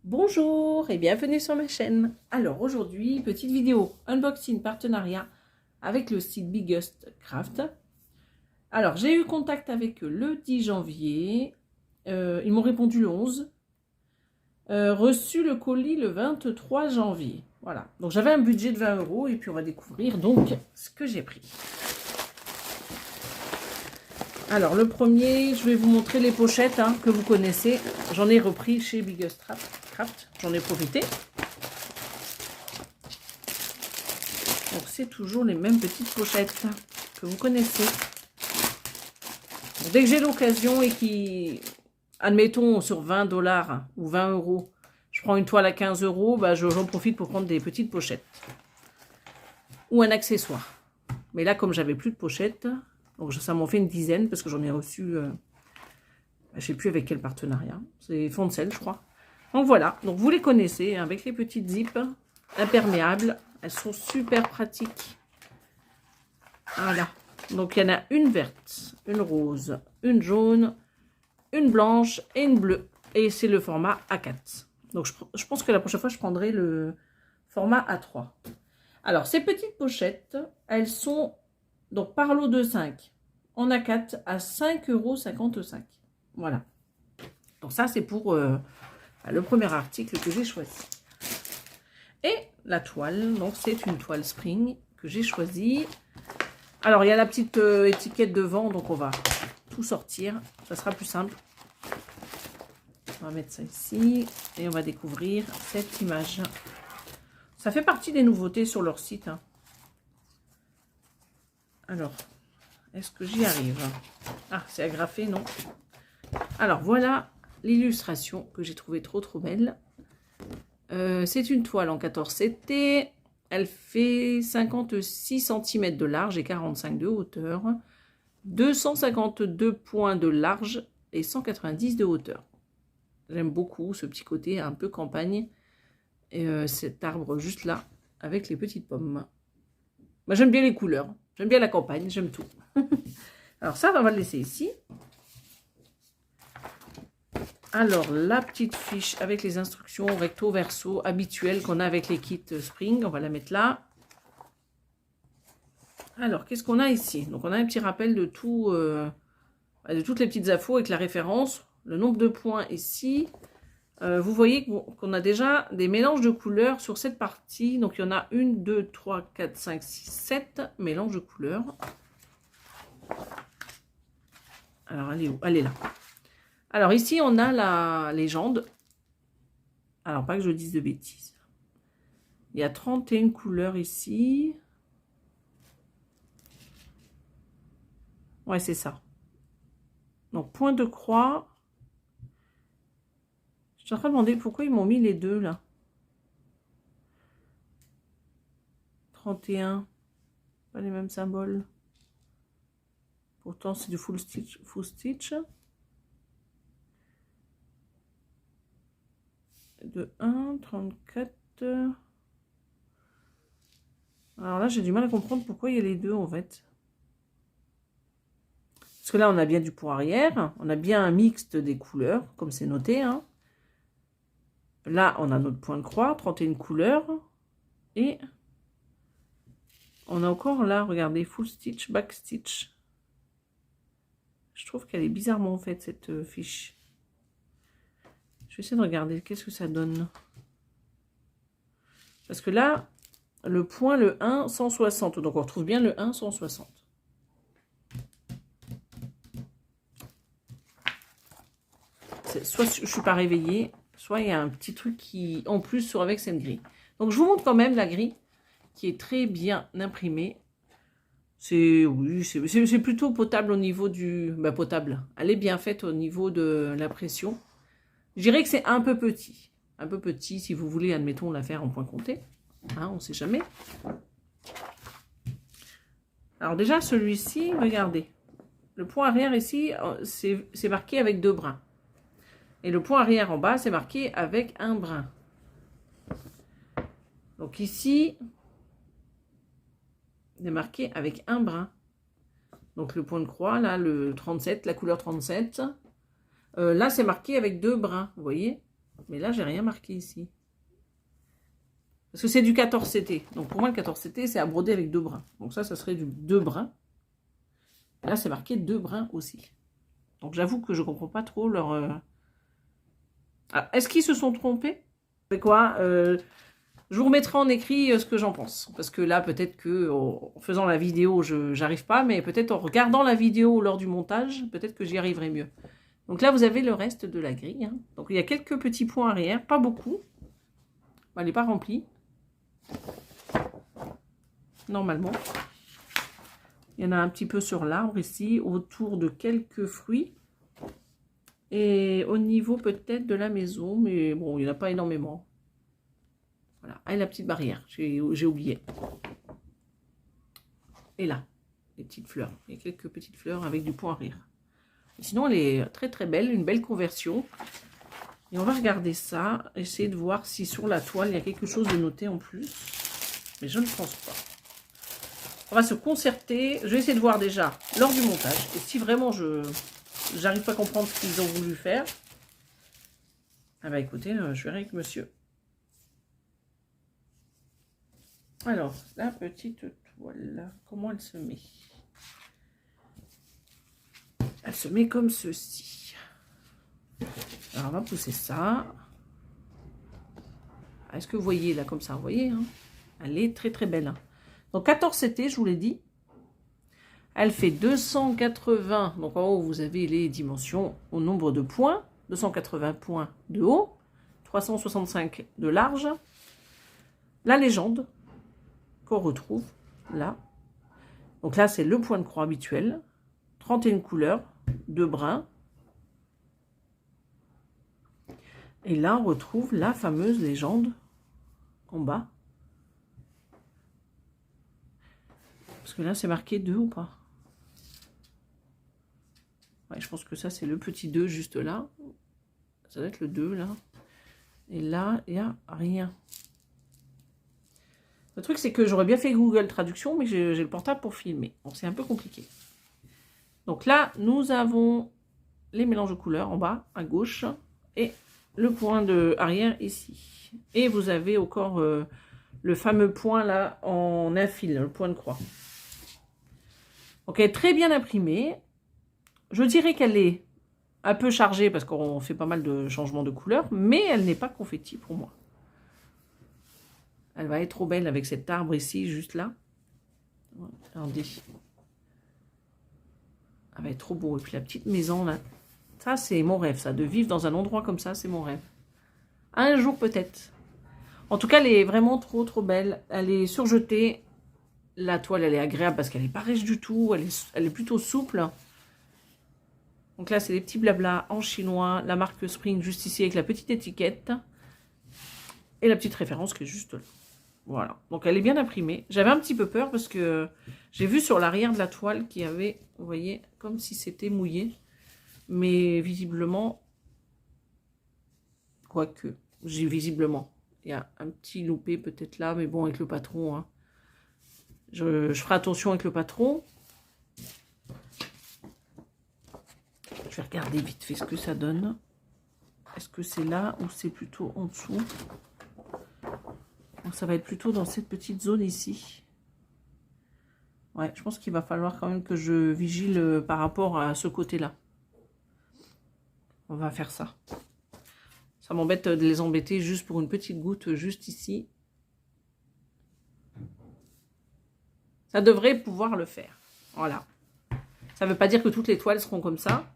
Bonjour et bienvenue sur ma chaîne. Alors aujourd'hui, petite vidéo unboxing partenariat avec le site Biggest Craft. Alors j'ai eu contact avec eux le 10 janvier, ils m'ont répondu le 11, reçu le colis le 23 janvier. Voilà, donc j'avais un budget de 20 € et puis on va découvrir donc ce que j'ai pris. Alors le premier, je vais vous montrer les pochettes que vous connaissez. J'en ai repris chez Biggest Craft, j'en ai profité. Donc c'est toujours les mêmes petites pochettes que vous connaissez. Donc, dès que j'ai l'occasion et qui, admettons sur 20 $ ou 20 €, je prends une toile à 15 €, bah, j'en profite pour prendre des petites pochettes. Ou un accessoire. Mais là comme j'avais plus de pochettes, donc ça m'en fait une dizaine parce que j'en ai reçu, je ne sais plus avec quel partenariat. C'est Foncel, je crois. Donc voilà, donc vous les connaissez, avec les petites zips imperméables. Elles sont super pratiques. Voilà. Donc il y en a une verte, une rose, une jaune, une blanche et une bleue. Et c'est le format A4. Donc je pense que la prochaine fois, je prendrai le format A3. Alors ces petites pochettes, elles sont donc par lot de 5 en A4 à 5,55 €. Voilà. Donc ça c'est pour le premier article que j'ai choisi. Et la toile, donc c'est une toile spring que j'ai choisie. Alors il y a la petite étiquette devant, donc on va tout sortir, ça sera plus simple. On va mettre ça ici et on va découvrir cette image. Ça fait partie des nouveautés sur leur site. Alors, est-ce que j'y arrive? Ah, c'est agrafé, non? Alors voilà l'illustration que j'ai trouvée trop belle. C'est une toile en 14 CT. Elle fait 56 cm de large et 45 de hauteur. 252 points de large et 190 de hauteur. J'aime beaucoup ce petit côté un peu campagne. Et cet arbre juste là, avec les petites pommes. Bah, j'aime bien les couleurs. J'aime bien la campagne, j'aime tout. Alors ça, on va le laisser ici. Alors, la petite fiche avec les instructions recto verso habituelles qu'on a avec les kits Spring, on va la mettre là. Alors, qu'est-ce qu'on a ici? Donc, on a un petit rappel de tout, de toutes les petites infos avec la référence, le nombre de points ici. Vous voyez qu'on a déjà des mélanges de couleurs sur cette partie. Donc, il y en a 1, 2, 3, 4, 5, 6, 7 mélanges de couleurs. Alors, elle est où? Elle est là. Alors, ici, on a la légende. Alors, pas que je dise de bêtises. Il y a 31 couleurs ici. Ouais, c'est ça. Donc, point de croix. Je suis en train de demander pourquoi ils m'ont mis les deux, là. 31. Pas les mêmes symboles. Pourtant, c'est du full stitch. De 1, 34. Alors là, j'ai du mal à comprendre pourquoi il y a les deux, en fait. Parce que là, on a bien du point arrière. On a bien un mixte des couleurs, comme c'est noté. Là, on a notre point de croix, 31 couleurs. Et on a encore là, regardez, full stitch, back stitch. Je trouve qu'elle est bizarrement faite, cette fiche. Je vais essayer de regarder qu'est-ce que ça donne. Parce que là, le point, le 1, 160. Donc, on retrouve bien le 1, 160. Soit je ne suis pas réveillée, soit il y a un petit truc qui, en plus, sur avec cette grille. Donc, je vous montre quand même la grille qui est très bien imprimée. C'est plutôt potable au niveau du... Bah, potable. Elle est bien faite au niveau de l'impression. Je dirais que c'est un peu petit. Un peu petit si vous voulez, admettons, la faire en point compté. On ne sait jamais. Alors déjà, celui-ci, regardez. Le point arrière ici, c'est marqué avec 2 brins. Et le point arrière en bas, c'est marqué avec un brin. Donc ici, est marqué avec un brin. Donc le point de croix, là, le 37, la couleur 37. Là, c'est marqué avec 2 brins, vous voyez? Mais là, j'ai rien marqué ici. Parce que c'est du 14 CT. Donc pour moi, le 14 CT, c'est à broder avec 2 brins. Donc ça serait du 2 brins. Et là, c'est marqué 2 brins aussi. Donc j'avoue que je ne comprends pas trop leur... Ah, est-ce qu'ils se sont trompés? C'est quoi je vous remettrai en écrit ce que j'en pense. Parce que là, peut-être que en faisant la vidéo, je n'arrive pas. Mais peut-être en regardant la vidéo lors du montage, peut-être que j'y arriverai mieux. Donc là, vous avez le reste de la grille. Hein. Donc il y a quelques petits points arrière, pas beaucoup. Elle n'est pas remplie. Normalement. Il y en a un petit peu sur l'arbre ici, autour de quelques fruits. Et au niveau peut-être de la maison, mais bon, il n'y en a pas énormément. Voilà, et la petite barrière, j'ai oublié. Et là, les petites fleurs. Il y a quelques petites fleurs avec du point à rire. Et sinon, elle est très très belle, une belle conversion. Et on va regarder ça, essayer de voir si sur la toile, il y a quelque chose de noté en plus. Mais je ne pense pas. On va se concerter. Je vais essayer de voir déjà lors du montage. Et si vraiment j'arrive pas à comprendre ce qu'ils ont voulu faire, ah bah écoutez, je verrai avec monsieur. Alors, la petite toile, comment elle se met? Elle se met comme ceci. Alors, on va pousser ça. Est-ce que vous voyez là comme ça? Vous voyez, hein? Elle est très très belle. Hein. Donc 14 CT, je vous l'ai dit. Elle fait 280. Donc en haut, vous avez les dimensions au nombre de points. 280 points de haut. 365 de large. La légende qu'on retrouve là. Donc là, c'est le point de croix habituel. 31 couleurs, 2 brins. Et là, on retrouve la fameuse légende en bas. Parce que là, c'est marqué 2 ou pas? Ouais, je pense que ça, c'est le petit 2 juste là. Ça doit être le 2 là. Et là, il n'y a rien. Le truc, c'est que j'aurais bien fait Google Traduction, mais j'ai le portable pour filmer. Donc, c'est un peu compliqué. Donc là, nous avons les mélanges de couleurs en bas, à gauche, et le point de arrière ici. Et vous avez encore le fameux point là en un fil, le point de croix. Donc, elle est très bien imprimée. Je dirais qu'elle est un peu chargée parce qu'on fait pas mal de changements de couleurs, mais elle n'est pas confetti pour moi. Elle va être trop belle avec cet arbre ici, juste là. Regardez. Elle va être trop beau. Et puis la petite maison, là. Ça, c'est mon rêve, ça. De vivre dans un endroit comme ça, c'est mon rêve. Un jour, peut-être. En tout cas, elle est vraiment trop, trop belle. Elle est surjetée. La toile, elle est agréable parce qu'elle n'est pas riche du tout. Elle est plutôt souple. Donc là, c'est des petits blabla en chinois. La marque Spring, juste ici, avec la petite étiquette. Et la petite référence qui est juste là. Voilà, donc elle est bien imprimée. J'avais un petit peu peur parce que j'ai vu sur l'arrière de la toile qu'il y avait, vous voyez, comme si c'était mouillé. Mais visiblement, quoique, j'ai visiblement, il y a un petit loupé peut-être là, mais bon, avec le patron, hein. Je ferai attention avec le patron. Je vais regarder vite fait ce que ça donne. Est-ce que c'est là ou c'est plutôt en dessous ? Donc ça va être plutôt dans cette petite zone ici. Ouais, je pense qu'il va falloir quand même que je vigile par rapport à ce côté-là. On va faire ça. Ça m'embête de les embêter juste pour une petite goutte juste ici. Ça devrait pouvoir le faire. Voilà. Ça ne veut pas dire que toutes les toiles seront comme ça.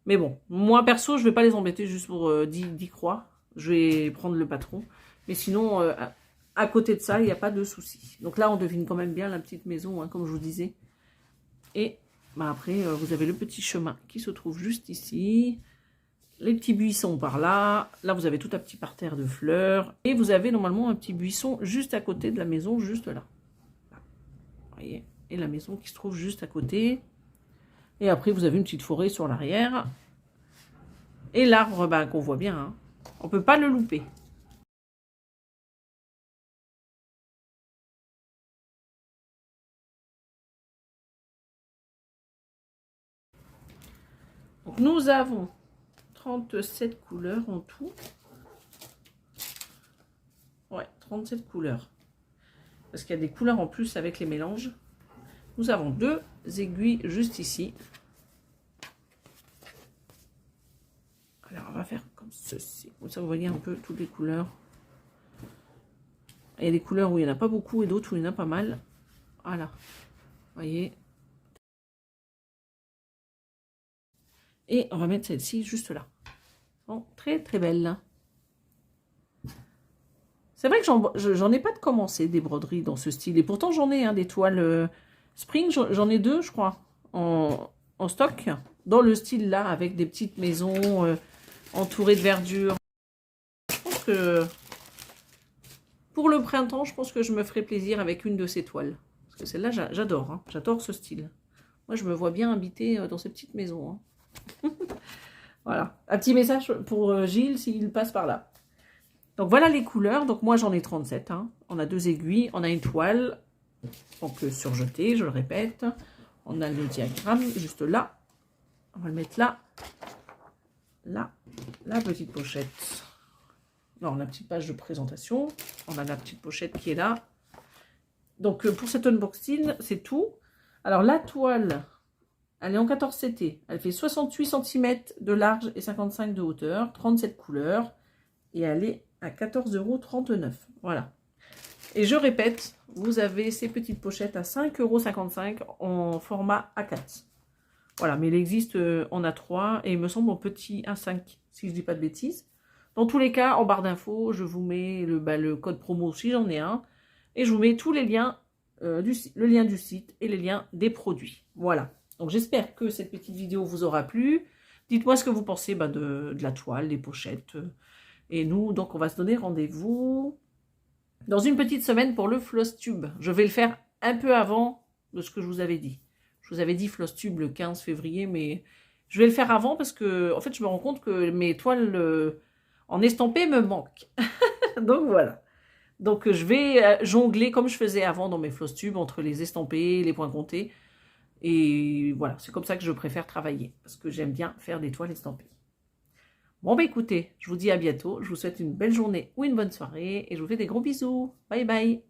Mais bon, moi perso, je ne vais pas les embêter juste pour 10 croix. Je vais prendre le patron. Mais sinon... à côté de ça, il n'y a pas de souci. Donc là, on devine quand même bien la petite maison, hein, comme je vous disais. Et bah après, vous avez le petit chemin qui se trouve juste ici. Les petits buissons par là. Là, vous avez tout un petit parterre de fleurs. Et vous avez normalement un petit buisson juste à côté de la maison, juste là. Vous voyez? Et la maison qui se trouve juste à côté. Et après, vous avez une petite forêt sur l'arrière. Et l'arbre, bah, qu'on voit bien. Hein. On ne peut pas le louper. Donc nous avons 37 couleurs en tout. Ouais, 37 couleurs. Parce qu'il y a des couleurs en plus avec les mélanges. Nous avons 2 aiguilles juste ici. Alors on va faire comme ceci. Comme ça vous voyez un peu toutes les couleurs. Il y a des couleurs où il n'y en a pas beaucoup et d'autres où il y en a pas mal. Voilà. Vous voyez. Et on va mettre celle-ci juste là. Bon, très très belle. C'est vrai que j'en ai pas de commencé des broderies dans ce style. Et pourtant j'en ai des toiles spring. J'en ai 2 je crois en stock. Dans le style là avec des petites maisons entourées de verdure. Je pense que pour le printemps je pense que je me ferai plaisir avec une de ces toiles. Parce que celle-là j'adore. Hein. J'adore ce style. Moi je me vois bien habiter dans ces petites maisons. Hein. Voilà. Un petit message pour Gilles s'il passe par là. Donc voilà les couleurs, donc moi j'en ai 37, hein. On a 2 aiguilles, on a une toile, donc surjetée, je le répète. On a le diagramme juste là, on va le mettre là, là, la petite pochette. Non, la petite page de présentation, on a la petite pochette qui est là. Donc pour cet unboxing, c'est tout. Alors la toile, elle est en 14 CT, elle fait 68 cm de large et 55 de hauteur, 37 couleurs, et elle est à 14,39 €. Voilà. Et je répète, vous avez ces petites pochettes à 5,55 € en format A4. Voilà, mais il existe en A3 et il me semble en petit A5, si je ne dis pas de bêtises. Dans tous les cas, en barre d'infos, je vous mets le code promo si j'en ai un. Et je vous mets tous les liens, le lien du site et les liens des produits. Voilà. Donc j'espère que cette petite vidéo vous aura plu. Dites-moi ce que vous pensez de la toile, des pochettes. Et nous, donc, on va se donner rendez-vous dans une petite semaine pour le Flosstube. Je vais le faire un peu avant de ce que je vous avais dit. Je vous avais dit Flosstube le 15 février, mais je vais le faire avant parce que, en fait, je me rends compte que mes toiles en estampé me manquent. Donc, voilà. Donc, je vais jongler comme je faisais avant dans mes Flosstubes entre les estampés, les points comptés. Et voilà, c'est comme ça que je préfère travailler parce que j'aime bien faire des toiles estampées. Bon, bah écoutez, je vous dis à bientôt. Je vous souhaite une belle journée ou une bonne soirée et je vous fais des gros bisous. Bye bye.